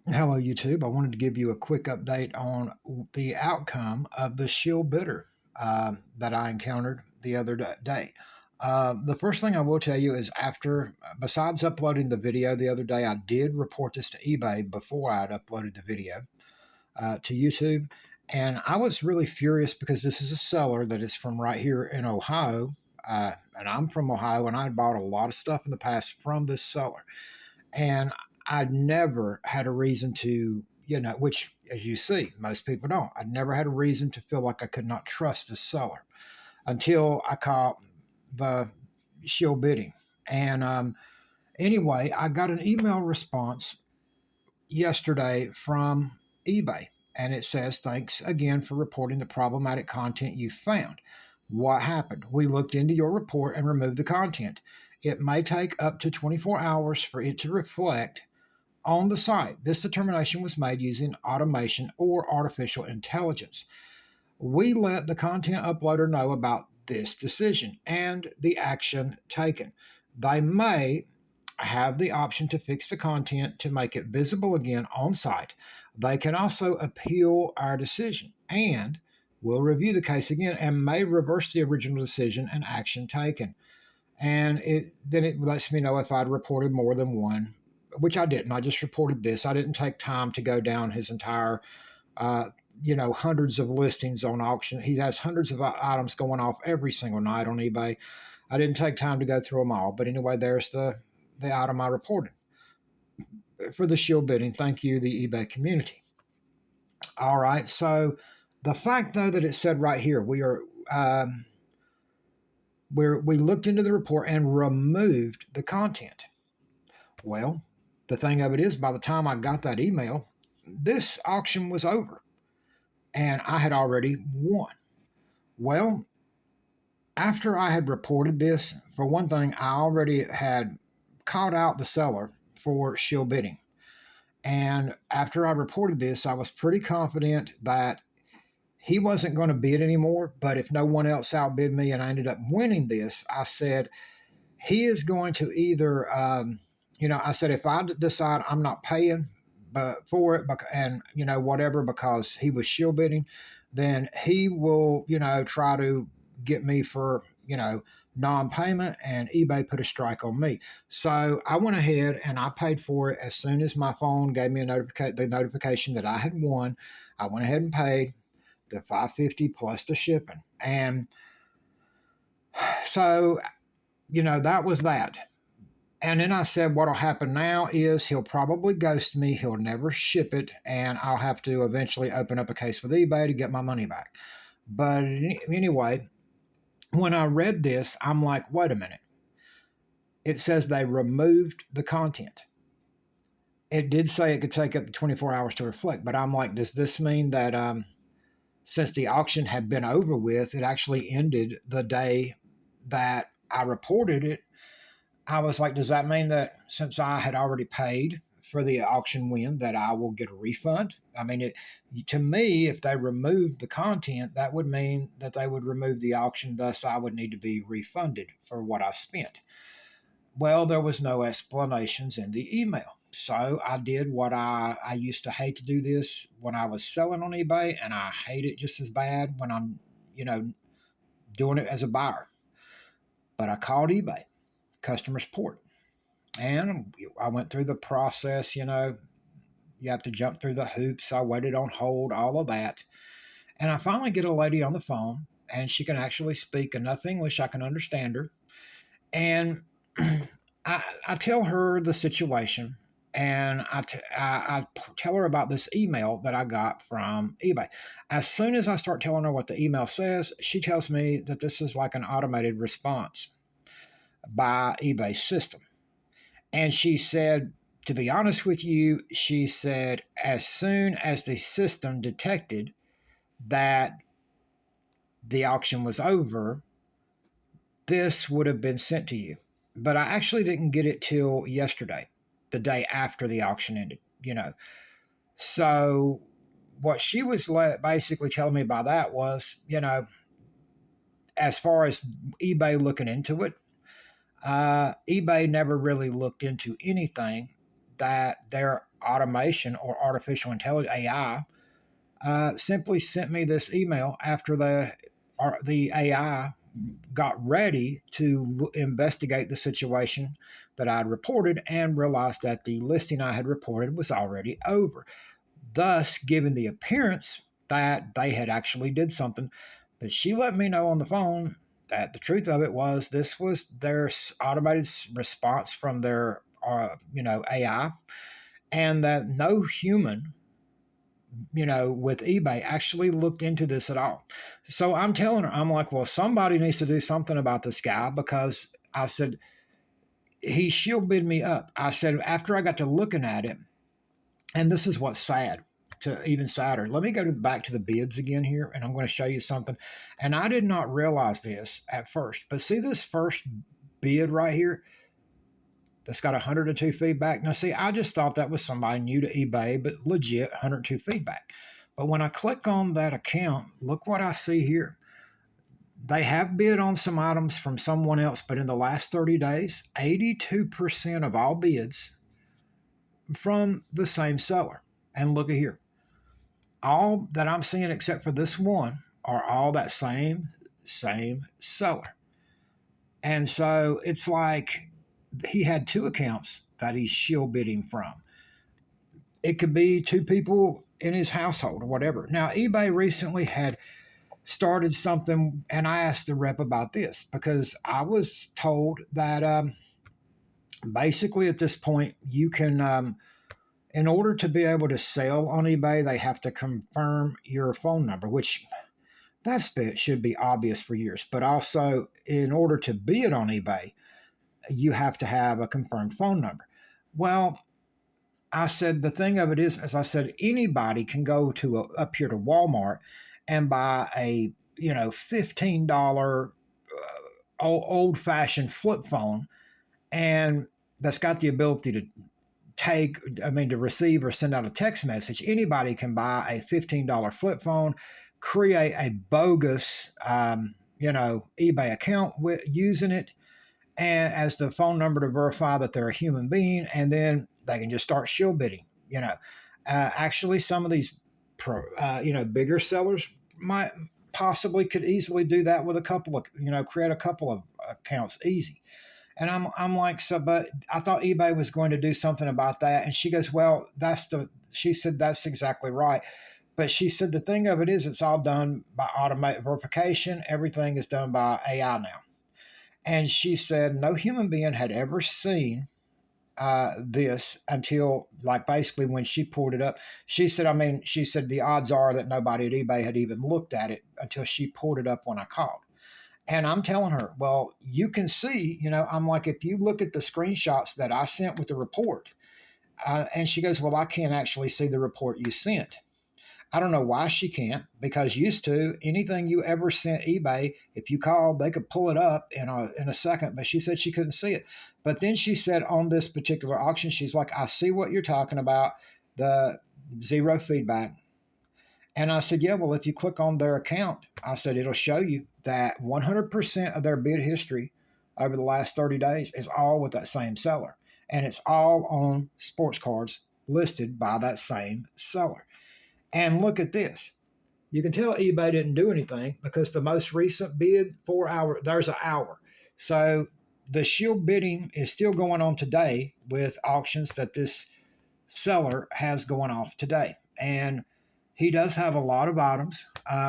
Hello, YouTube. I wanted to give you a quick update on the outcome of the Shill bidder that I encountered the other day. The first thing I will tell you is besides uploading the video the other day, I did report this to eBay before I had uploaded the video to YouTube. And I was really furious because this is a seller that is from right here in Ohio. And I'm from Ohio, and I had bought a lot of stuff in the past from this seller. And I'd never had a reason to, which, as you see, most people don't. I'd never had a reason to feel like I could not trust the seller until I caught the shill bidding. And anyway, I got an email response yesterday from eBay, and it says, "Thanks again for reporting the problematic content you found. What happened? We looked into your report and removed the content. It may take up to 24 hours for it to reflect on the site. This determination was made using automation or artificial intelligence. We let the content uploader know about this decision and the action taken. They may have the option to fix the content to make it visible again on site. They can also appeal our decision and will review the case again and may reverse the original decision and action taken." And then it lets me know if I'd reported more than one, which I didn't. I just reported this. I didn't take time to go down his entire, uh, hundreds of listings on auction. He has hundreds of items going off every single night on eBay. I didn't take time to go through them all. But anyway, there's the item I reported for the shield bidding. Thank you, the eBay community. All right. So the fact, though, that it said right here, we looked into the report and removed the content. Well, the thing of it is, by the time I got that email, this auction was over and I had already won. Well, after I had reported this, for one thing, I already had called out the seller for shill bidding. And after I reported this, I was pretty confident that he wasn't going to bid anymore. But if no one else outbid me and I ended up winning this, I said, he is going to either, I said, if I decide I'm not paying for it, and whatever, because he was shill bidding, then he will, try to get me for, non-payment, and eBay put a strike on me. So I went ahead and I paid for it as soon as my phone gave me the notification that I had won. I went ahead and paid the $550 plus the shipping, and so that was that. And then I said, what'll happen now is he'll probably ghost me. He'll never ship it, and I'll have to eventually open up a case with eBay to get my money back. But anyway, when I read this, I'm like, wait a minute. It says they removed the content. It did say it could take up to 24 hours to reflect, but I'm like, does this mean that since the auction had been over with, it actually ended the day that I reported it? I was like, does that mean that since I had already paid for the auction win, that I will get a refund? I mean, to me, if they removed the content, that would mean that they would remove the auction. Thus, I would need to be refunded for what I spent. Well, there was no explanations in the email. So I did what I used to hate to do this when I was selling on eBay, and I hate it just as bad when I'm, you know, doing it as a buyer. But I called eBay customer support, and I went through the process. You have to jump through the hoops. I waited on hold, all of that. And I finally get a lady on the phone, and she can actually speak enough English I can understand her. And I tell her the situation, and I tell her about this email that I got from eBay. As soon as I start telling her what the email says, she tells me that this is like an automated response by eBay's system. And she said, to be honest with you, she said, as soon as the system detected that the auction was over, this would have been sent to you. But I actually didn't get it till yesterday, the day after the auction ended. So what she was basically telling me by that was, as far as eBay looking into it, eBay never really looked into anything that their automation or artificial intelligence AI simply sent me this email after the AI got ready to investigate the situation that I'd reported and realized that the listing I had reported was already over, thus giving the appearance that they had actually did something. But she let me know on the phone that the truth of it was this was their automated response from their AI, and that no human with eBay actually looked into this at all. So I'm telling her, I'm like, well, somebody needs to do something about this guy, because I said, he shield bid me up. I said, after I got to looking at it, and this is what's sad, to even sadder. Let me go back to the bids again here, and I'm going to show you something. And I did not realize this at first, but see this first bid right here that's got 102 feedback. Now, see, I just thought that was somebody new to eBay, but legit 102 feedback. But when I click on that account, look what I see here. They have bid on some items from someone else, but in the last 30 days, 82% of all bids from the same seller. And look at here. All that I'm seeing except for this one are all that same seller. And so it's like he had two accounts that he's shill bidding from. It could be two people in his household or whatever. Now, eBay recently had started something, and I asked the rep about this because I was told that basically at this point you can, in order to be able to sell on eBay, they have to confirm your phone number, which should be obvious for years. But also, in order to bid on eBay, you have to have a confirmed phone number. Well, I said, the thing of it is, as I said, anybody can go up here to Walmart and buy a $15 old fashioned flip phone, and that's got the ability to receive or send out a text message. Anybody can buy a $15 flip phone, create a bogus eBay account using it and as the phone number to verify that they're a human being, and then they can just start shill bidding. Actually, some of these bigger sellers might possibly could easily do that with a couple of create a couple of accounts easy. And I'm like, so, but I thought eBay was going to do something about that. And she goes, well, she said that's exactly right. But she said the thing of it is, it's all done by automated verification. Everything is done by AI now. And she said no human being had ever seen this until, like, basically when she pulled it up. She said the odds are that nobody at eBay had even looked at it until she pulled it up when I called. And I'm telling her, well, you can see, I'm like, if you look at the screenshots that I sent with the report, and she goes, well, I can't actually see the report you sent. I don't know why she can't, because used to anything you ever sent eBay, if you called, they could pull it up in a second. But she said she couldn't see it. But then she said on this particular auction, she's like, I see what you're talking about, the zero feedback. And I said, yeah, well, if you click on their account, I said, it'll show you that 100% of their bid history over the last 30 days is all with that same seller. And it's all on sports cards listed by that same seller. And look at this. You can tell eBay didn't do anything because the most recent bid, 4 hours, there's an hour. So the shill bidding is still going on today with auctions that this seller has going off today. And he does have a lot of items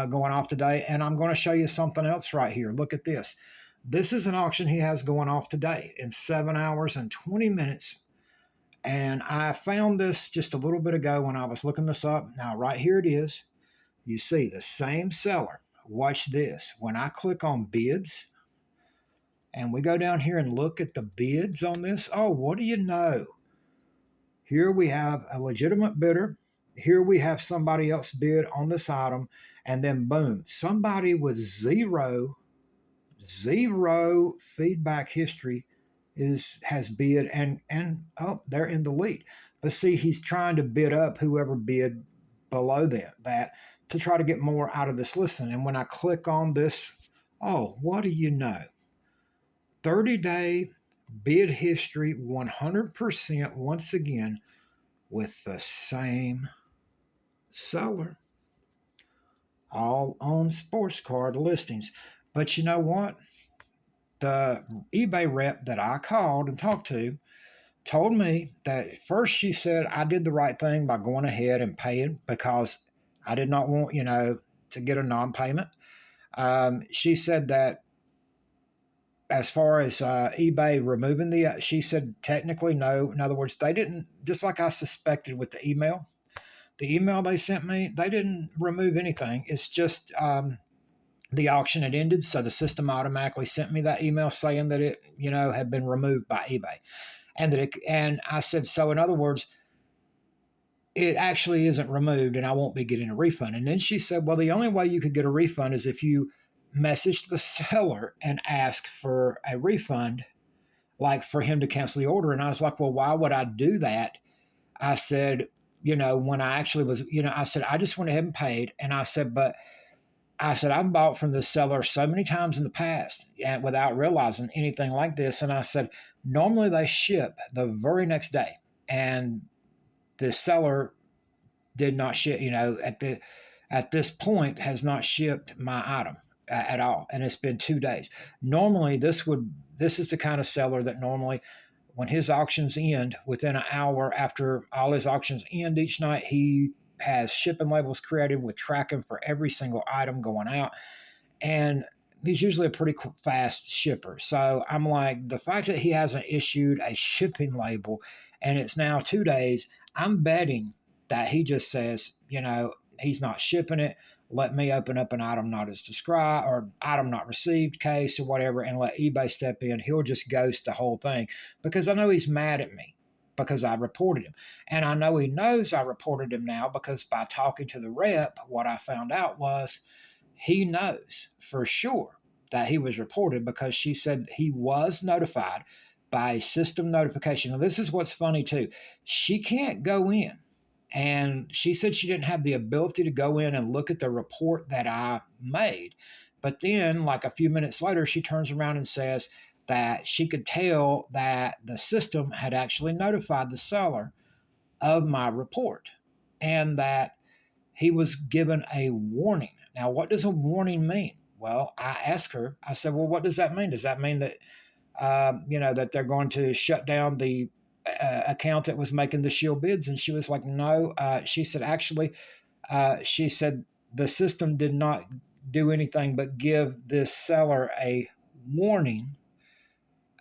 going off today. And I'm going to show you something else right here. Look at this. This is an auction he has going off today in 7 hours and 20 minutes. And I found this just a little bit ago when I was looking this up. Now, right here it is. You see the same seller. Watch this. When I click on bids and we go down here and look at the bids on this, oh, what do you know? Here we have a legitimate bidder. Here we have somebody else bid on this item. And then boom, somebody with zero feedback history has bid and oh, they're in the lead. But see, he's trying to bid up whoever bid below that to try to get more out of this listing. And when I click on this, oh, what do you know? 30-day bid history 100% once again with the same seller, all on sports card listings. But you know what? The eBay rep that I called and talked to told me that first she said I did the right thing by going ahead and paying because I did not want, to get a non payment. She said that as far as eBay removing she said technically no. In other words, they didn't, just like I suspected with the email they sent me, they didn't remove anything. It's just the auction had ended. So the system automatically sent me that email saying that it, had been removed by eBay. And I said, so in other words, it actually isn't removed and I won't be getting a refund. And then she said, well, the only way you could get a refund is if you messaged the seller and ask for a refund, like for him to cancel the order. And I was like, well, why would I do that? I said, when I actually was, I said, I just went ahead and paid. And I said, I've bought from this seller so many times in the past and without realizing anything like this. And I said, normally they ship the very next day. And the seller did not ship, at this point has not shipped my item at all. And it's been 2 days. Normally this is the kind of seller that normally when his auctions end within an hour after all his auctions end each night, he has shipping labels created with tracking for every single item going out. And he's usually a pretty fast shipper. So I'm like, the fact that he hasn't issued a shipping label and it's now 2 days, I'm betting that he just says, he's not shipping it. Let me open up an item not as described or item not received case or whatever and let eBay step in. He'll just ghost the whole thing because I know he's mad at me because I reported him. And I know he knows I reported him now because by talking to the rep, what I found out was he knows for sure that he was reported because she said he was notified by a system notification. Now, this is what's funny too. She can't go in. And she said she didn't have the ability to go in and look at the report that I made. But then, like a few minutes later, she turns around and says that she could tell that the system had actually notified the seller of my report and that he was given a warning. Now, what does a warning mean? Well, I asked her, I said, well, what does that mean? Does that mean that, that they're going to shut down the account that was making the Shill bids? And she was like, no. She said, actually, she said the system did not do anything but give this seller a warning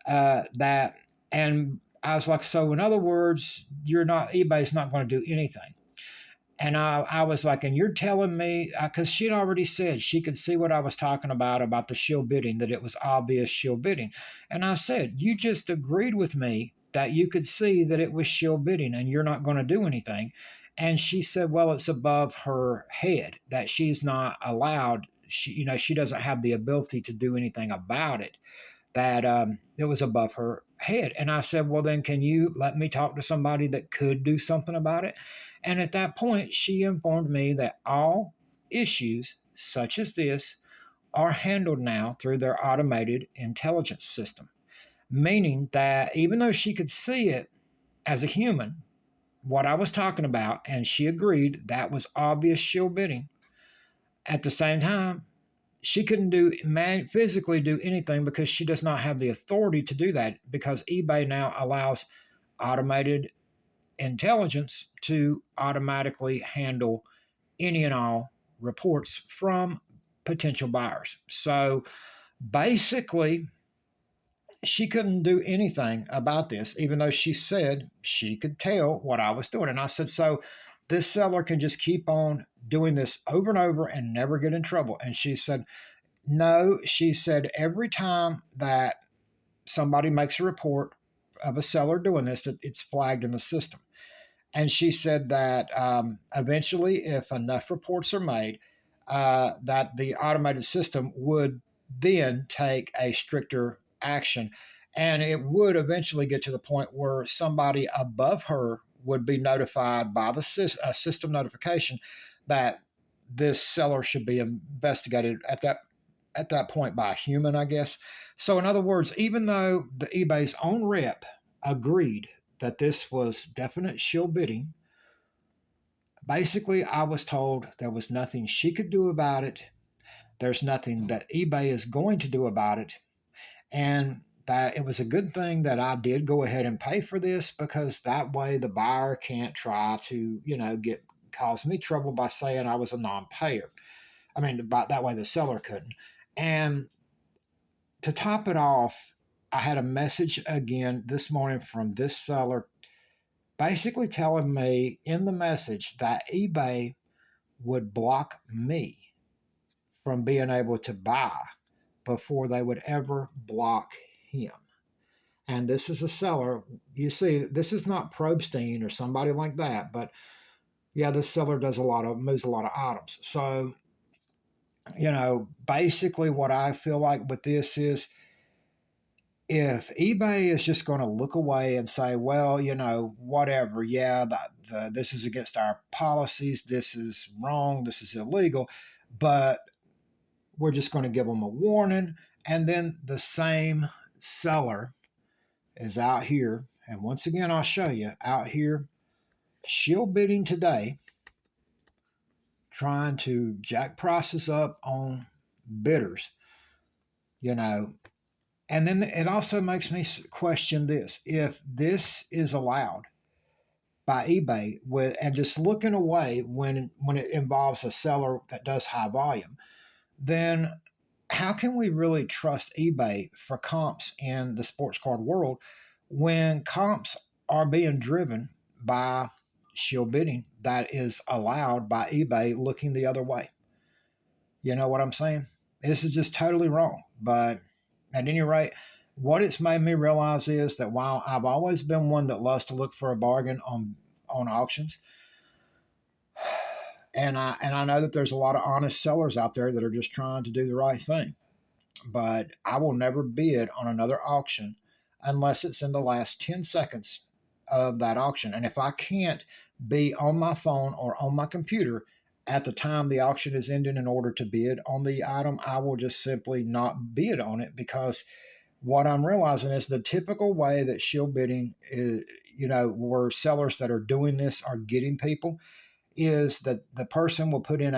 that, and I was like, so in other words, eBay's not going to do anything. And I was like, and you're telling me, because she'd already said she could see what I was talking about the shill bidding, that it was obvious shill bidding. And I said, you just agreed with me that you could see that it was shill bidding and you're not going to do anything. And she said, well, it's above her head, that she's not allowed. She doesn't have the ability to do anything about it, that it was above her head. And I said, well, then can you let me talk to somebody that could do something about it? And at that point, she informed me that all issues such as this are handled now through their automated intelligence system, meaning that even though she could see it as a human, what I was talking about, and she agreed that was obvious shill bidding, at the same time, she couldn't physically do anything because she does not have the authority to do that because eBay now allows automated intelligence to automatically handle any and all reports from potential buyers. So basically, she couldn't do anything about this, even though she said she could tell what I was doing. And I said, so this seller can just keep on doing this over and over and never get in trouble. And she said, no, she said, every time that somebody makes a report of a seller doing this, that it's flagged in the system. And she said that eventually, if enough reports are made, that the automated system would then take a stricter action. And it would eventually get to the point where somebody above her would be notified by the system notification that this seller should be investigated at that at that point by a human, I guess. So, in other words, even though the eBay's own rep agreed that this was definite shill bidding, basically, I was told there was nothing she could do about it. There's nothing that eBay is going to do about it. And that it was a good thing that I did go ahead and pay for this, because that way the buyer can't try to, get cause me trouble by saying I was a non-payer. I mean, by that way the seller couldn't. And to top it off, I had a message again this morning from this seller, basically telling me in the message that eBay would block me from being able to buy before they would ever block him. And this is a seller. You see, this is not Probstein or somebody like that, but yeah, this seller moves a lot of items. So, basically what I feel like with this is, if eBay is just going to look away and say, well, whatever, yeah, this is against our policies, this is wrong, this is illegal, but we're just going to give them a warning. And then the same seller is out here, and once again, I'll show you out here, shill bidding today, trying to jack prices up on bidders, you know. And then it also makes me question this: if this is allowed by eBay, and just looking away when it involves a seller that does high volume, then how can we really trust eBay for comps in the sports card world when comps are being driven by shill bidding that is allowed by eBay looking the other way? You know what I'm saying? This is just totally wrong. But at any rate, what it's made me realize is that while I've always been one that loves to look for a bargain on auctions, and I know that there's a lot of honest sellers out there that are just trying to do the right thing, but I will never bid on another auction unless it's in the last 10 seconds of that auction. And if I can't be on my phone or on my computer at the time the auction is ending in order to bid on the item, I will just simply not bid on it, because what I'm realizing is the typical way that shill bidding is, where sellers that are doing this are getting people, is that the person will put in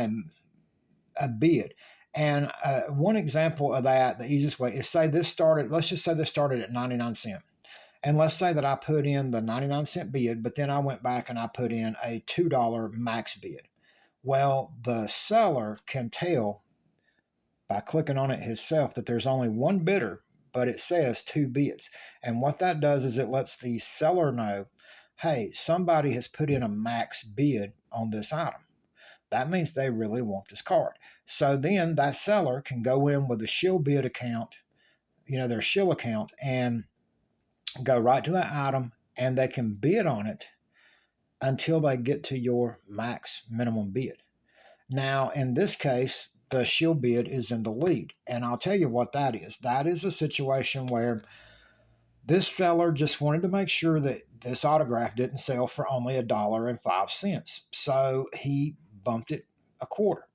a bid. And one example of that, the easiest way is, let's just say this started at 99 cents. And let's say that I put in the 99-cent bid, but then I went back and I put in a $2 max bid. Well, the seller can tell by clicking on it himself that there's only one bidder, but it says two bids. And what that does is it lets the seller know, hey, somebody has put in a max bid on this item. That means they really want this card. So then that seller can go in with a shill bid account, their shill account, and go right to that item, and they can bid on it until they get to your max minimum bid. Now, in this case, the shill bid is in the lead. And I'll tell you what that is. That is a situation where this seller just wanted to make sure that this autograph didn't sell for only $1.05. So he bumped it a quarter.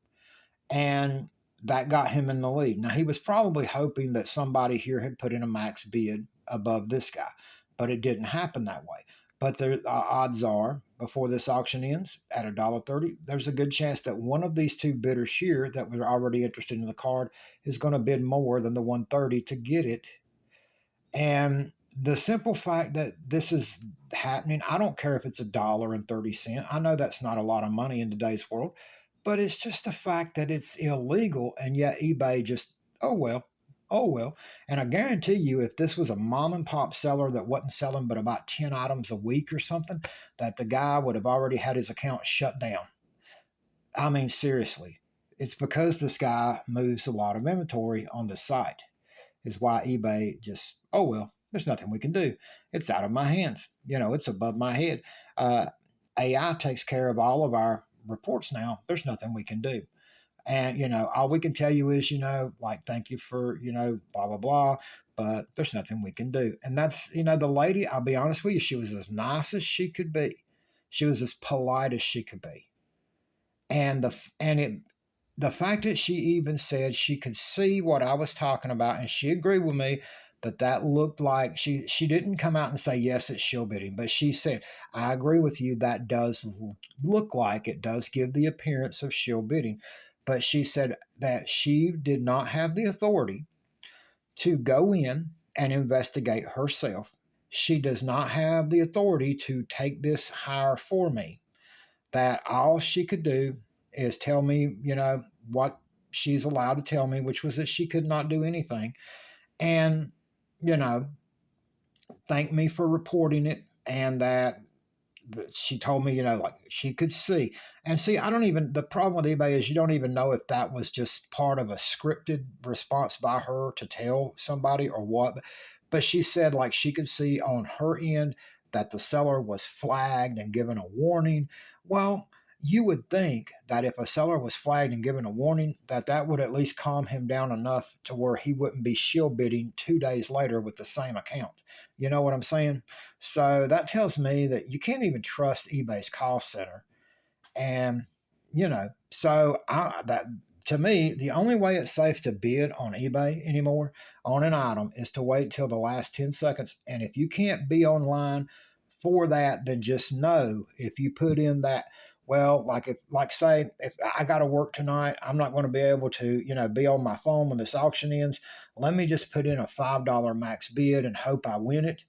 And that got him in the lead. Now, he was probably hoping that somebody here had put in a max bid above this guy, but it didn't happen that way. But the odds are, before this auction ends at $1.30, there's a good chance that one of these two bidders here that were already interested in the card is going to bid more than the 130 to get it. And the simple fact that this is happening, I don't care if it's $1.30. I know that's not a lot of money in today's world, but it's just the fact that it's illegal, and yet eBay just, oh well. And I guarantee you, if this was a mom and pop seller that wasn't selling but about 10 items a week or something, that the guy would have already had his account shut down. I mean, seriously, it's because this guy moves a lot of inventory on the site is why eBay just, oh well, there's nothing we can do. It's out of my hands. It's above my head. AI takes care of all of our reports now. There's nothing we can do. And, all we can tell you is, like, thank you for, blah, blah, blah, but there's nothing we can do. And that's, the lady, I'll be honest with you, she was as nice as she could be. She was as polite as she could be. And the fact that she even said she could see what I was talking about, and she agreed with me that that looked like she didn't come out and say yes, it's shill bidding, but she said, I agree with you, that does look like, it does give the appearance of shill bidding. But she said that she did not have the authority to go in and investigate herself. She does not have the authority to take this hire for me. That all she could do is tell me, what she's allowed to tell me, which was that she could not do anything. And, you know, thank me for reporting it, and that she told me, like she could see. And see, I don't even, the problem with eBay is you don't even know if that was just part of a scripted response by her to tell somebody or what. But she said, like, she could see on her end that the seller was flagged and given a warning. Well, you would think that if a seller was flagged and given a warning, that that would at least calm him down enough to where he wouldn't be shill bidding 2 days later with the same account. You know what I'm saying? So that tells me that you can't even trust eBay's call center. And, so that, to me, the only way it's safe to bid on eBay anymore on an item is to wait till the last 10 seconds. And if you can't be online for that, then just know if you put in that, well, like if, like say, if I got to work tonight, I'm not going to be able to, be on my phone when this auction ends. Let me just put in a $5 max bid and hope I win it.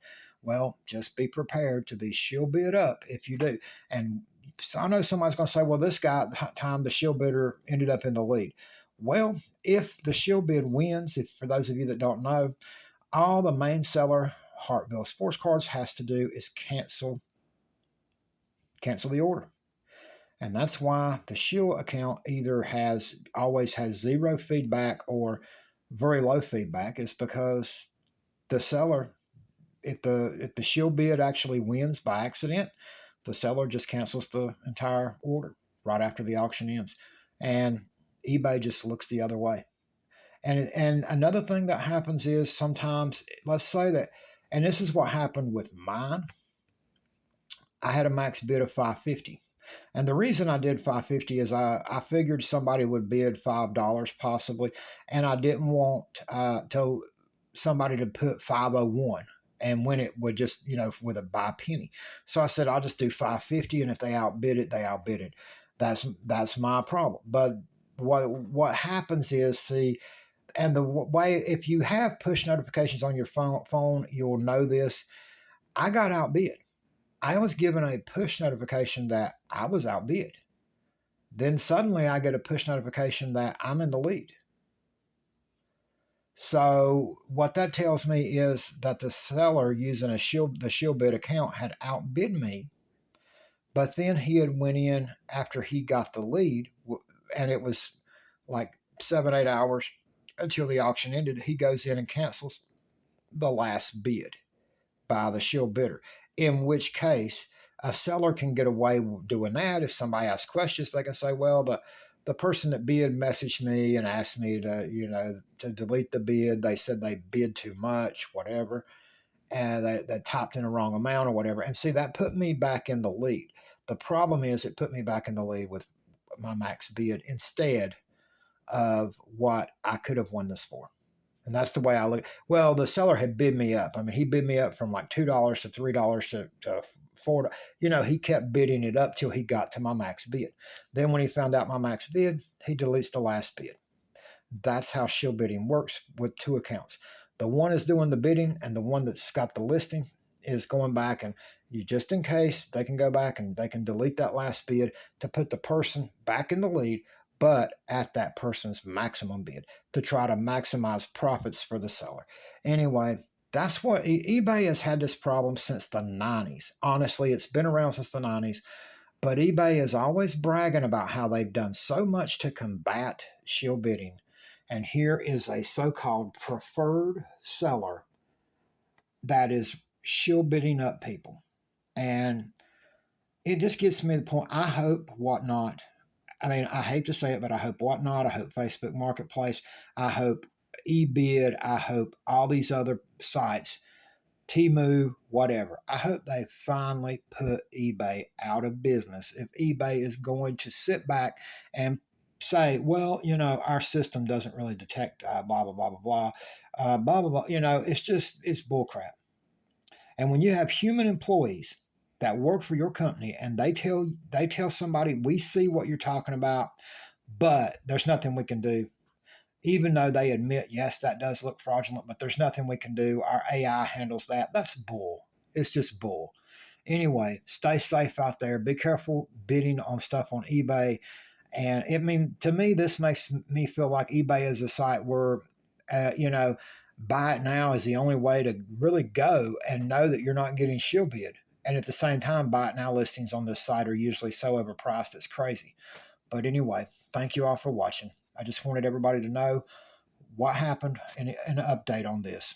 Well, just be prepared to be shill bid up if you do. And so I know somebody's going to say, well, this guy, time the shill bidder ended up in the lead. Well, if the shill bid wins, if for those of you that don't know, all the main seller, Hartville Sports Cards, has to do is cancel the order. And that's why the Shill account either always has zero feedback or very low feedback, is because the seller, if the Shill bid actually wins by accident, the seller just cancels the entire order right after the auction ends. And eBay just looks the other way. And another thing that happens is sometimes, let's say that, and this is what happened with mine. I had a max bid of 550. And the reason I did 550 is I figured somebody would bid $5 possibly, and I didn't want to somebody to put 501 and when it would just, with a by penny. So I said I'll just do 550, and if they outbid it, they outbid it. That's my problem. But what happens is, see, and the way, if you have push notifications on your phone, you'll know this. I got outbid. I was given a push notification that I was outbid. Then suddenly I get a push notification that I'm in the lead. So what that tells me is that the seller using the shill bid account had outbid me, but then he had went in after he got the lead, and it was like 7-8 hours until the auction ended. He goes in and cancels the last bid by the shill bidder, in which case a seller can get away doing that. If somebody asks questions, they can say, well, the person that bid messaged me and asked me to delete the bid. They said they bid too much, whatever, and they typed in a wrong amount or whatever. And see, that put me back in the lead. The problem is it put me back in the lead with my max bid instead of what I could have won this for. And that's the way I look. Well, the seller had bid me up. I mean, he bid me up from like $2 to $3 to $4. He kept bidding it up till he got to my max bid. Then when he found out my max bid, he deletes the last bid. That's how shill bidding works with two accounts. The one is doing the bidding, and the one that's got the listing is going back, and you, just in case, they can go back and they can delete that last bid to put the person back in the lead, but at that person's maximum bid, to try to maximize profits for the seller. Anyway, that's what eBay has had this problem since the 90s. Honestly, it's been around since the 90s, but eBay is always bragging about how they've done so much to combat shill bidding. And here is a so-called preferred seller that is shill bidding up people. And it just gets me to the point. I hope Whatnot, I mean, I hate to say it, but I hope Whatnot, I hope Facebook Marketplace, I hope eBid, I hope all these other sites, Temu, whatever. I hope they finally put eBay out of business. If eBay is going to sit back and say, well, our system doesn't really detect blah, blah, blah, blah, blah, blah, blah, blah. It's bullcrap. And when you have human employees that work for your company and they tell somebody, we see what you're talking about, but there's nothing we can do, even though they admit, yes, that does look fraudulent, but there's nothing we can do. Our AI handles that. That's bull. It's just bull. Anyway, stay safe out there. Be careful bidding on stuff on eBay. And to me, this makes me feel like eBay is a site where, buy it now is the only way to really go and know that you're not getting shill bid. And at the same time, buy it now listings on this site are usually so overpriced it's crazy. But anyway, thank you all for watching. I just wanted everybody to know what happened and an update on this.